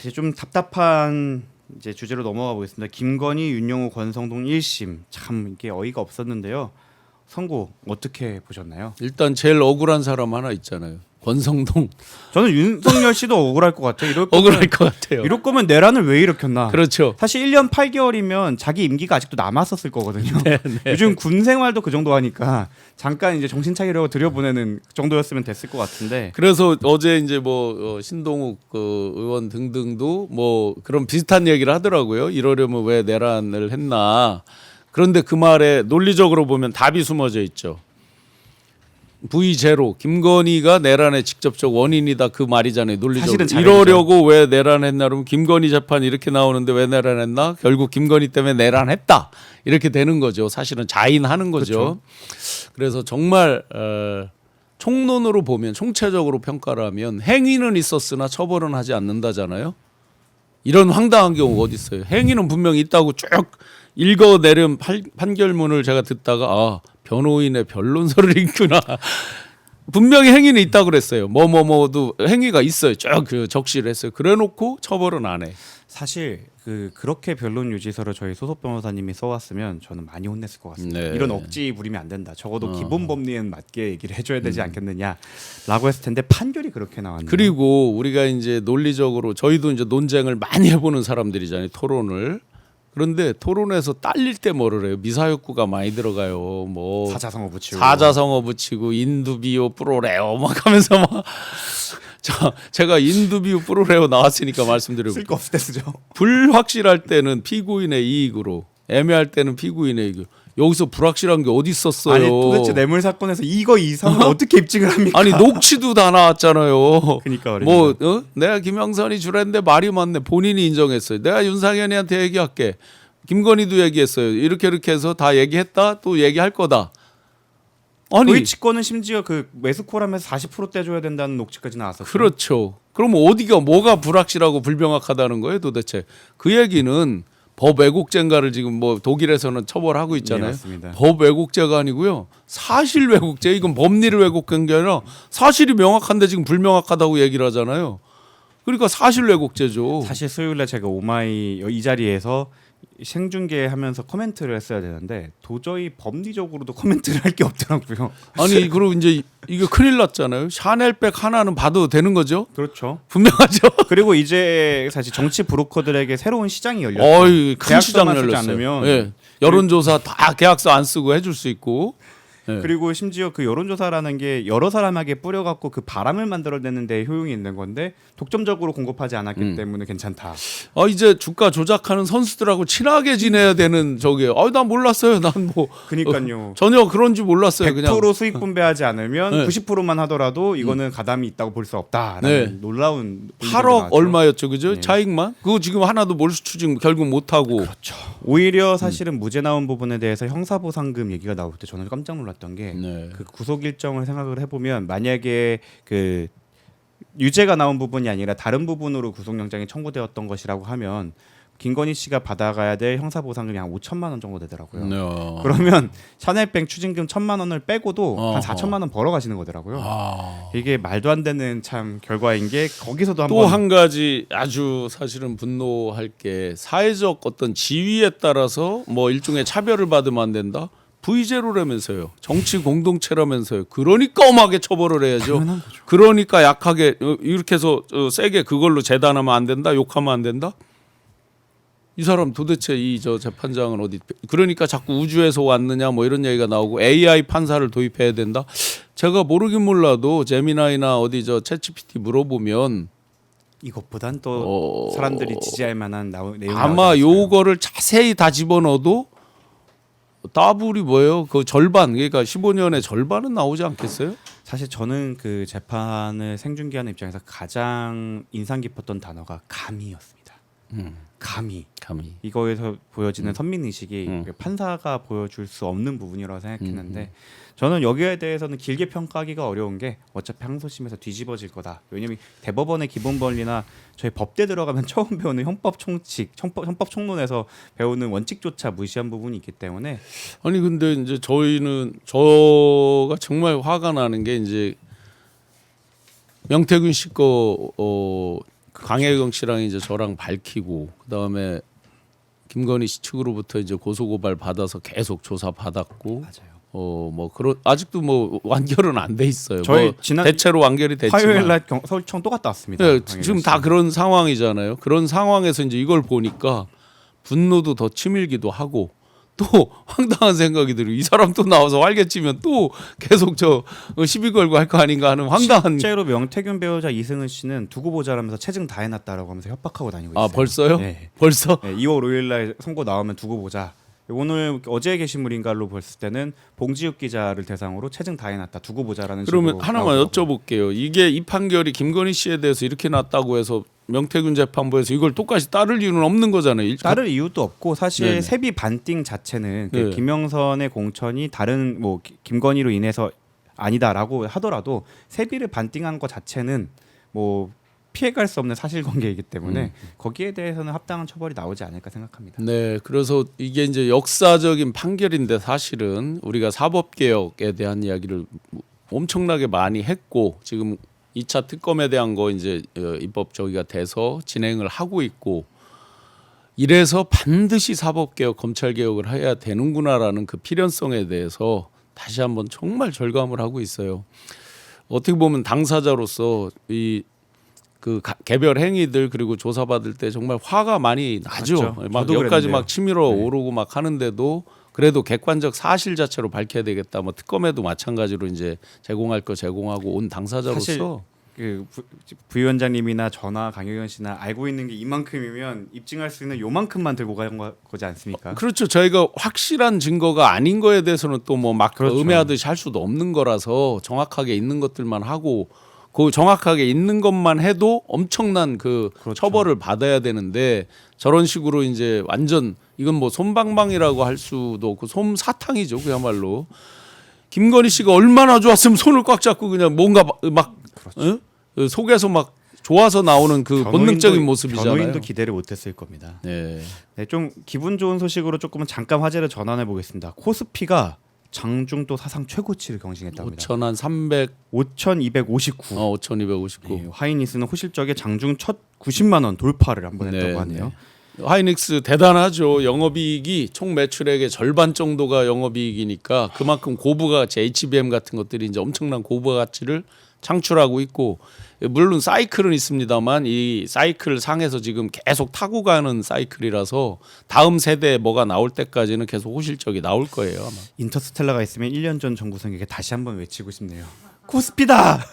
이제 좀 답답한 이제 주제로 넘어가 보겠습니다. 김건희, 윤영호, 권성동 1심 참 이게 어이가 없었는데요. 선고 어떻게 보셨나요? 일단 제일 억울한 사람 하나 있잖아요. 권성동. 저는 윤석열 씨도 억울할 것 같아요. 이럴 거면, 억울할 것 같아요. 이럴 거면 내란을 왜 일으켰나? 그렇죠. 사실 1년 8개월이면 자기 임기가 아직도 남았었을 거거든요. 네. 요즘 군 생활도 그 정도 하니까 잠깐 이제 정신 차리려고 들여보내는 그 정도였으면 됐을 것 같은데. 그래서 어제 이제 뭐 신동욱 그 의원 등등도 뭐 그런 비슷한 얘기를 하더라고요. 이러려면 왜 내란을 했나. 그런데 그 말에 논리적으로 보면 답이 숨어져 있죠. V0 김건희가 내란의 직접적 원인이다 그 말이잖아요. 논리적으로. 사실은 이러려고 왜 내란했나 그러면 김건희 재판 이렇게 나오는데 왜 내란했나? 결국 김건희 때문에 내란했다. 이렇게 되는 거죠. 사실은 자인하는 거죠. 그렇죠. 그래서 정말 총론으로 보면 총체적으로 평가를 하면 행위는 있었으나 처벌은 하지 않는다잖아요. 이런 황당한 경우가 어디 있어요. 행위는 분명히 있다고 쭉 읽어내린 판결문을 제가 듣다가 아 변호인의 변론서를 읽구나. 분명히 행위는 있다고 그랬어요. 뭐도 행위가 있어요. 쭉 그 적시를 했어요. 그래놓고 처벌은 안 해. 사실 그렇게 변론 유지서를 저희 소속 변호사님이 써왔으면 저는 많이 혼냈을 것 같습니다. 네. 이런 억지 부리면 안 된다. 적어도 기본 법리엔 맞게 얘기를 해줘야 되지 않겠느냐라고 했을 텐데 판결이 그렇게 나왔네요. 그리고 우리가 이제 논리적으로 저희도 이제 논쟁을 많이 해보는 사람들이잖아요. 토론을. 그런데 토론에서 딸릴 때 뭐를 해요? 미사역구가 많이 들어가요. 뭐 사자성어 붙이고 사자성어 붙이고 인두비오 프로레오 막 하면서 막 제가 인두비오 프로레오 나왔으니까 말씀드리고 쓸 거 없을 때 쓰죠. 불확실할 때는 피고인의 이익으로 애매할 때는 피고인의 이익. 여기서 불확실한 게 어디 있었어요? 아니 도대체 뇌물 사건에서 이거 이상은 어떻게 입증을 합니까? 아니 녹취도 다 나왔잖아요. 그러니까 뭐 내가 김영선이 주랬는데 말이 맞네. 본인이 인정했어요. 내가 윤상현이한테 얘기할게. 김건희도 얘기했어요. 이렇게 해서 다 얘기했다. 또 얘기할 거다. 아니 도이치권은 심지어 그 매수콜하면서 40% 떼줘야 된다는 녹취까지 나왔었어요. 그렇죠. 그럼 어디가 뭐가 불확실하고 불명확하다는 거예요, 도대체? 그 얘기는 법 왜곡죄인가를 지금 뭐 독일에서는 처벌하고 있잖아요. 네, 맞습니다. 법 왜곡죄가 아니고요. 사실 왜곡죄. 이건 법리를 왜곡한 게 아니라 사실이 명확한데 지금 불명확하다고 얘기를 하잖아요. 그러니까 사실 왜곡죄죠. 사실 수요일날 제가 오마이 이 자리에서 생중계하면서 코멘트를 했어야 되는데 도저히 법리적으로도 코멘트를 할 게 없더라고요. 아니 그리고 이제 이게 큰일 났잖아요. 샤넬백 하나는 봐도 되는 거죠? 그렇죠. 분명하죠. 그리고 이제 사실 정치 브로커들에게 새로운 시장이 열렸죠. 어이 큰 시장 계약서만 쓰지 열렸어요. 않으면 예. 여론조사 다 계약서 안 쓰고 해줄 수 있고. 예. 그리고 심지어 그 여론조사라는 게 여러 사람에게 뿌려갖고 그 바람을 만들어내는 데 효용이 있는 건데 독점적으로 공급하지 않았기 때문에 괜찮다. 이제 주가 조작하는 선수들하고 친하게 지내야 되는 저게. 난 몰랐어요. 난 뭐 그니까요. 전혀 그런지 몰랐어요. 100% 그냥. 수익 분배하지 않으면 네. 90%만 하더라도 이거는 가담이 있다고 볼 수 없다라는 네. 놀라운 8억 얼마였죠, 그죠? 네. 차익만? 그거 지금 하나도 몰수 추징 결국 못 하고. 그렇죠. 오히려 사실은 무죄 나온 부분에 대해서 형사보상금 얘기가 나올 때 저는 깜짝 놀랐던 게 그 네. 구속 일정을 생각을 해보면 만약에 그 유죄가 나온 부분이 아니라 다른 부분으로 구속영장이 청구되었던 것이라고 하면 김건희 씨가 받아가야 될 형사보상금이 한 5천만 원 정도 되더라고요. 네. 그러면 샤넬백 추징금 1,000만 원을 빼고도 한 어허. 4천만 원 벌어가시는 거더라고요. 아. 이게 말도 안 되는 참 결과인 게 거기서도 또 한번 한 가지 아주 사실은 분노할 게 사회적 어떤 지위에 따라서 뭐 일종의 차별을 받으면 안 된다. V0라면서요. 정치 공동체라면서요. 그러니까 엄하게 처벌을 해야죠. 그러니까 약하게 이렇게 해서 세게 그걸로 재단하면 안 된다. 욕하면 안 된다. 이 사람 도대체 이 저 재판장은 어디? 그러니까 자꾸 우주에서 왔느냐 뭐 이런 얘기가 나오고 AI 판사를 도입해야 된다. 제가 모르긴 몰라도 제미나이나 어디 저 챗GPT 물어보면 이것보단 또 사람들이 지지할 만한 내용이 아마 나오지 않을까요? 요거를 자세히 다 집어넣어도 따블이 뭐예요? 그 절반 그러니까 15년의 절반은 나오지 않겠어요? 사실 저는 그 재판을 생중계하는 입장에서 가장 인상 깊었던 단어가 감이었습니다. 감이. 이거에서 보여지는 선민 의식이 판사가 보여줄 수 없는 부분이라고 생각했는데 저는 여기에 대해서는 길게 평가하기가 어려운 게 어차피 항소심에서 뒤집어질 거다. 왜냐면 대법원의 기본 권리나 저희 법대 들어가면 처음 배우는 형법 총칙, 형법 총론에서 배우는 원칙조차 무시한 부분이 있기 때문에 아니 근데 이제 저가 정말 화가 나는 게 이제 명태균 씨거 강혜경 씨랑 이제 저랑 밝히고 그다음에 김건희 씨 측으로부터 이제 고소고발 받아서 계속 조사 받았고 맞아요. 뭐 그런 아직도 뭐 완결은 안 돼 있어요. 저희 뭐 지난 대체로 완결이 됐지만 화요일 날 서울청 또 갔다 왔습니다. 네, 지금 다 그런 상황이잖아요. 그런 상황에서 이제 이걸 보니까 분노도 더 치밀기도 하고 또 황당한 생각이 들어요. 이 사람 또 나와서 활개치면 또 계속 저 시비 걸고 할 거 아닌가 하는 황당한. 실제로 명태균 배우자 이승은 씨는 두고 보자라면서 체증 다 해놨다라고 하면서 협박하고 다니고 있어요. 아 벌써요? 네. 벌써? 네, 2월 5일 날 선고 나오면 두고 보자. 오늘 어제 게시물인가로 봤을 때는 봉지욱 기자를 대상으로 체증 다 해놨다 두고 보자라는 그러면 식으로 하나만 나오더라고요. 여쭤볼게요. 이게 이 판결이 김건희 씨에 대해서 이렇게 났다고 해서 명태균 재판부에서 이걸 똑같이 따를 이유는 없는 거잖아요. 따를 이유도 없고 사실 네네. 세비 반띵 자체는 그 네. 김영선의 공천이 다른 뭐 김건희로 인해서 아니다라고 하더라도 세비를 반띵한 것 자체는 뭐 피해갈 수 없는 사실관계이기 때문에 거기에 대해서는 합당한 처벌이 나오지 않을까 생각합니다. 네, 그래서 이게 이제 역사적인 판결인데 사실은 우리가 사법개혁에 대한 이야기를 엄청나게 많이 했고 지금 2차 특검에 대한 거 이제 입법 저기가 돼서 진행을 하고 있고 이래서 반드시 사법개혁, 검찰개혁을 해야 되는구나라는 그 필연성에 대해서 다시 한번 정말 절감을 하고 있어요. 어떻게 보면 당사자로서 이 그 개별 행위들 그리고 조사받을 때 정말 화가 많이 나죠. 그렇죠. 막 저도 여기까지 그랬는데요. 막 치밀어 네. 오르고 막 하는데도 그래도 객관적 사실 자체로 밝혀야 되겠다. 뭐 특검에도 마찬가지로 이제 제공할 거 제공하고 온 당사자로서 사실 그 부위원장님이나 저나 강효경 씨나 알고 있는 게 이만큼이면 입증할 수 있는 요만큼만 들고 간 거지 않습니까? 그렇죠. 저희가 확실한 증거가 아닌 거에 대해서는 또 뭐 막 그렇죠. 음해하듯이 할 수도 없는 거라서 정확하게 있는 것들만 하고 그 정확하게 있는 것만 해도 엄청난 그 그렇죠. 처벌을 받아야 되는데 저런 식으로 이제 완전 이건 뭐 솜방망이라고 할 수도 없고 솜사탕이죠 그야말로. 김건희 씨가 얼마나 좋았으면 손을 꽉 잡고 그냥 뭔가 막 그렇죠. 속에서 막 좋아서 나오는 그 본능적인 모습이잖아요. 변호인도 기대를 못했을 겁니다. 네. 네, 좀 기분 좋은 소식으로 조금은 잠깐 화제를 전환해 보겠습니다. 코스피가 장중도 사상 최고치를 경신했답니다. 5천 한 300, 5,259. 5,259. 네, 하이닉스는 호실적에 장중 첫 90만 원 돌파를 한번 했다고 네, 하네요. 하이닉스 대단하죠. 영업이익이 총 매출액의 절반 정도가 영업이익이니까 그만큼 고부가치 HBM 같은 것들이 이제 엄청난 고부가치를 창출하고 있고 물론 사이클은 있습니다만 이 사이클 상에서 지금 계속 타고 가는 사이클이라서 다음 세대에 뭐가 나올 때까지는 계속 호실적이 나올 거예요. 아마. 인터스텔라가 있으면 1년 전 정구성에게 다시 한번 외치고 싶네요. 코스피다.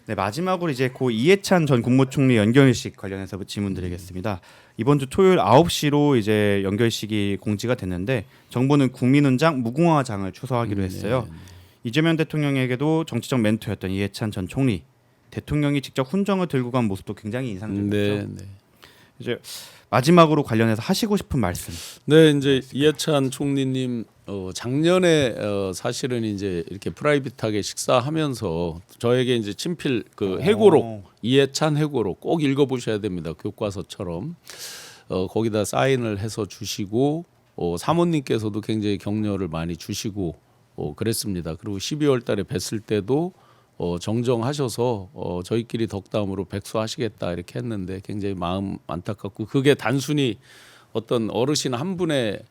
네, 마지막으로 이제 고 이해찬 전 국무총리 연결식 관련해서 질문드리겠습니다. 이번 주 토요일 9시로 이제 연결식이 공지가 됐는데 정부는 국민훈장 무궁화장을 추서하기로 했어요. 이재명 대통령에게도 정치적 멘토였던 이해찬 전 총리 대통령이 직접 훈장을 들고 간 모습도 굉장히 인상적이었죠. 네. 이제 마지막으로 관련해서 하시고 싶은 말씀. 네, 이제 이해찬 총리님 작년에 사실은 이제 이렇게 프라이빗하게 식사하면서 저에게 이제 친필 그 회고록 이해찬 회고록 꼭 읽어보셔야 됩니다. 교과서처럼 거기다 사인을 해서 주시고 사모님께서도 굉장히 격려를 많이 주시고 그랬습니다. 그리고 12월달에 뵀을 때도 정정하셔서 저희끼리 덕담으로 백수하시겠다 이렇게 했는데 굉장히 마음 안타깝고 그게 단순히 어떤 어르신 한 분의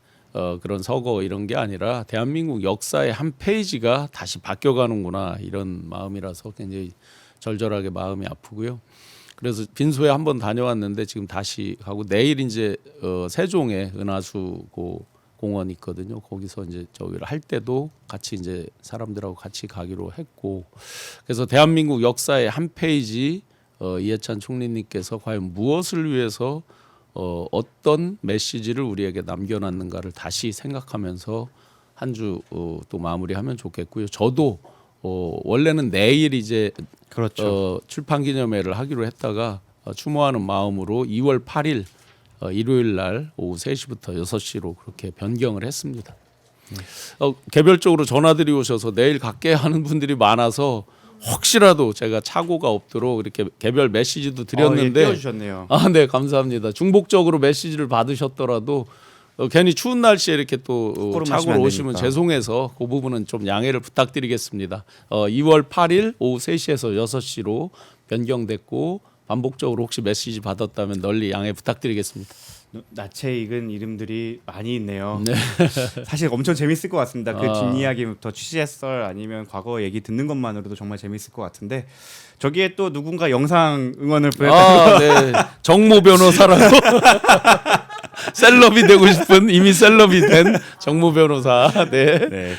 그런 서거 이런 게 아니라 대한민국 역사의 한 페이지가 다시 바뀌어가는구나 이런 마음이라서 굉장히 절절하게 마음이 아프고요. 그래서 빈소에 한번 다녀왔는데 지금 다시 가고 내일 이제 세종에 은하수 공원 있거든요. 거기서 이제 저기를 할 때도 같이 이제 사람들하고 같이 가기로 했고 그래서 대한민국 역사의 한 페이지 이해찬 총리님께서 과연 무엇을 위해서 어떤 메시지를 우리에게 남겨놨는가를 다시 생각하면서 한 주 또 마무리하면 좋겠고요. 저도 원래는 내일 이제 그렇죠. 출판기념회를 하기로 했다가 추모하는 마음으로 2월 8일 일요일 날 오후 3시부터 6시로 그렇게 변경을 했습니다. 개별적으로 전화들이 오셔서 내일 갈게 하는 분들이 많아서 혹시라도 제가 착오가 없도록 이렇게 개별 메시지도 드렸는데 띄워주셨네요. 네, 감사합니다. 중복적으로 메시지를 받으셨더라도 괜히 추운 날씨에 이렇게 또 착오로 오시면 죄송해서 그 부분은 좀 양해를 부탁드리겠습니다. 2월 8일 오후 3시에서 6시로 변경됐고 반복적으로 혹시 메시지 받았다면 널리 양해 부탁드리겠습니다. 낯에 익은 이름들이 많이 있네요. 네. 사실 엄청 재밌을 것 같습니다. 그 뒷이야기부터 취재썰 아니면 과거 얘기 듣는 것만으로도 정말 재밌을 것 같은데 저기에 또 누군가 영상 응원을 보였다고. 네. 정모 변호사라고 셀럽이 되고 싶은 이미 셀럽이 된 정모 변호사. 네. 네.